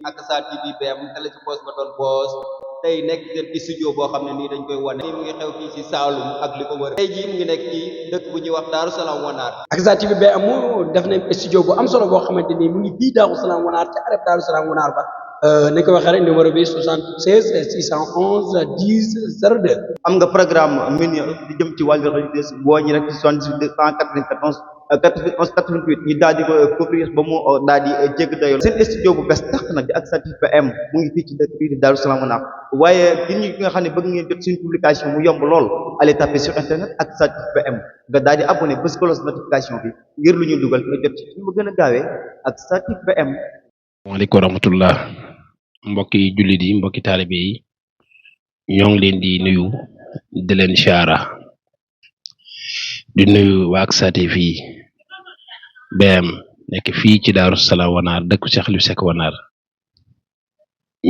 ak Sa TV BM télé ci boos ba doon boos tey nekk seen studio boo xam ne nii dañ koy wane mu ngi xew fii ci Saalum ak li ko wër tey jii mu ngi nekk ci dëkk bu ñuy wax Daaru Salaam Wanaar ak Sa TV BM def nañ studio bu am solo boo xamante ni mu ngi fii Daaru Salaam Wanaar ci arrêt Daaru Salaam Wanaar ba ni ko waxee rek numéro bi 76 611 10 02 am nga programme mini di jëm ci wàllu religieux boo ñu rek ci 78 294 88 ñu daal di ko couvrir ba mu daal di jégg dayoo seen studio bu bees tax nag di ak Sa TV BM mu ngi fii ci dëkk bii di Daaru Salaam Wanaar waaye gi ñi nga xam ne bëgg ngeen jot suñu publication mu yomb lool allez taper sur internet ak Sa TV BM nga daal di abonné bés cloche notification bi ngir lu ñu dugal nga jot ci ñu mu gën a gaawee ak Sa TV BM. waaleykum wa rahmatullah mbokki jullit yi mbokki taalibe yi ñoo ngi leen di nuyu di leen siyaara di nuyu waa ak Sa TV BM nekk fii ci Daaru Salaam Wanaar dëkku Cheikh Aliou Seck Wanaar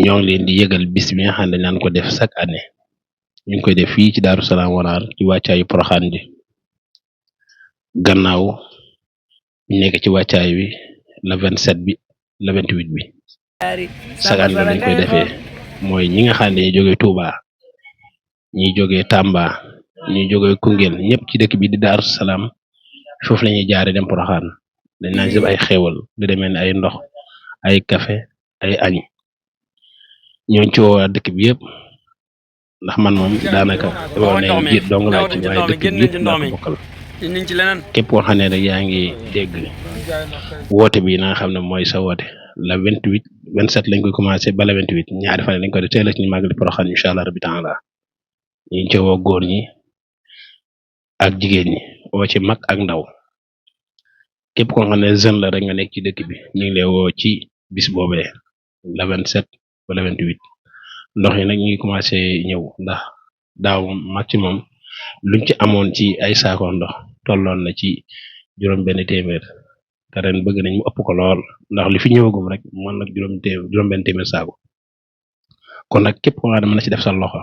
ñoo ngi leen di yëgal bis bi nga xam ne dañ ko def chaque année ñu ngi koy def fii ci Daaru Salaam Wanaar ci wàccaayu Poroxaan bi gannaaw ñu nekk ci wàccaay bi le 27 bi le 28 bi chaque année lañ koy defee mooy ñi nga xam ne dañuy jógee Touba ñi jógee Tamba ñi jógee Koungheul ñëpp ci dëkk bi di Daaru Salaam foofu la ñuy jaare dem Poroxaan dañ naan jëf ay xéewal lu demee ne ay ndox ay café ay añ ñooñ ci woo dëkk bi yëpp ndax man moom daanaka dama ne jiit dong laa ci waaye dëkk bi yëpp laa ko bokkal képp koo xam ne rek yaa ngi dégg woote bi na nga xam ne mooy sa woote la 28 27 lañ koy commencé ba la 28 ñaari fan lañ koy def teel a ci màggali Poroxaan incha allah rabbi taala ñu ngi ci woo góor ñi ak jigéen ñi woo ci mag ak ndaw képp koo xam ne jeune la rek nga nekk ci dëkk bi ñu ngi lay woo ci bis boobee la 27 ba la 28 ndox yi nag ñu ngi commencé ñëw ndax daaw maximum luñ ci amoon ci ay saako ndox tolloon na ci juróom-benn téeméer te ren bëgg nañ mu ëpp ko lool ndax li fi ñëwagum rek mën nag juróom-benn téeméer saako kon nag képp koo xam ne mën na ci def sa loxo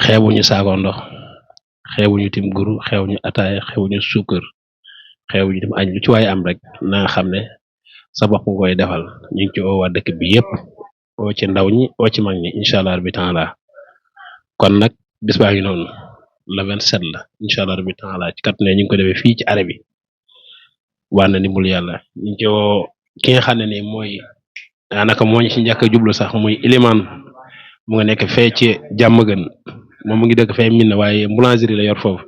xeebuñu saako ndox xeebuñu tim guru xeebuñu ataaya xeebuñu suukar xeebuñu tim añ lu ci waaye am rek na nga xam ne sa bopp nga koy defal ñu ngi ci oo waa dëkk bi yëpp oo ci ndaw ñi oo ci mag ñi incha allah rabbi taala kon nag bis baa ngi noonu le 27 la incha allah rabbi taala ci kat ne ñu ngi ko defee fii ci arrêt bi waa na ndimbul yàlla ñu ngi ci oo ki nga xam ne ni mooy daanaka moo ñu ci njëkk a jublu sax muy ilimaan mu nga nekk fee ci jàmm gën moom mu ngi dëkk fee min na waaye boulangerie la yor foofu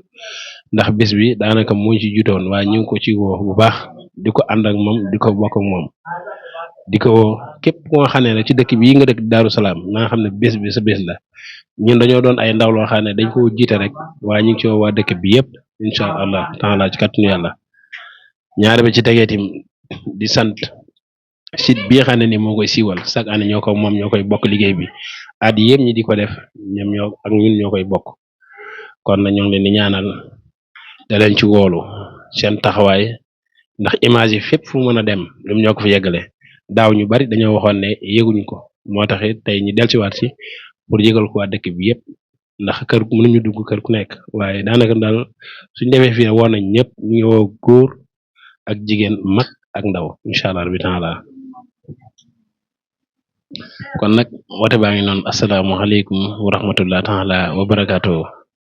ndax bis bi daanaka moo ci juutoon waaye ñu ngi ko ci woo bu baax di ko ànd ak moom di ko bokk ak moom di ko woo képp ku nga xam ne ci dëkk bi nga dëkk Daaru Salaam na nga xam ne bés bi sa bés la ñun dañoo doon ay ndaw loo xam ne dañ ko jiite rek waaye ñu ngi ci woo waa dëkk bi yëpp incha allah taala ci kàttanu yàlla ñaari ba ci tegeetim di sant site bi nga xam ne ni moo koy siiwal chaque année ñoo ko moom ñoo koy bokk liggéey bi at yëpp ñi di ko def ñoom ñoo ak ñun ñoo koy bokk kon na ñoo ngi leen di ñaanal da leen ci woolu seen taxawaay ndax image yi fépp fu mën a dem ñoom ñoo ko fi yeggale daaw ñu bari dañoo waxoon ne yëguñ ko moo tax it tey ñu dellusiwaat ci pour yëgal ko waa dëkk bi yëpp ndax kër mënuñu dugg kër ku nekk waaye daanaka daal suñ demee fii ne woon nañ ñëpp ñu ngi woo góor ak jigéen mag ak ndaw incha allah rabbi taala kon nag woote baa ngi noonu asalaamaaleykum wa rahmatullah taala wa barakaatu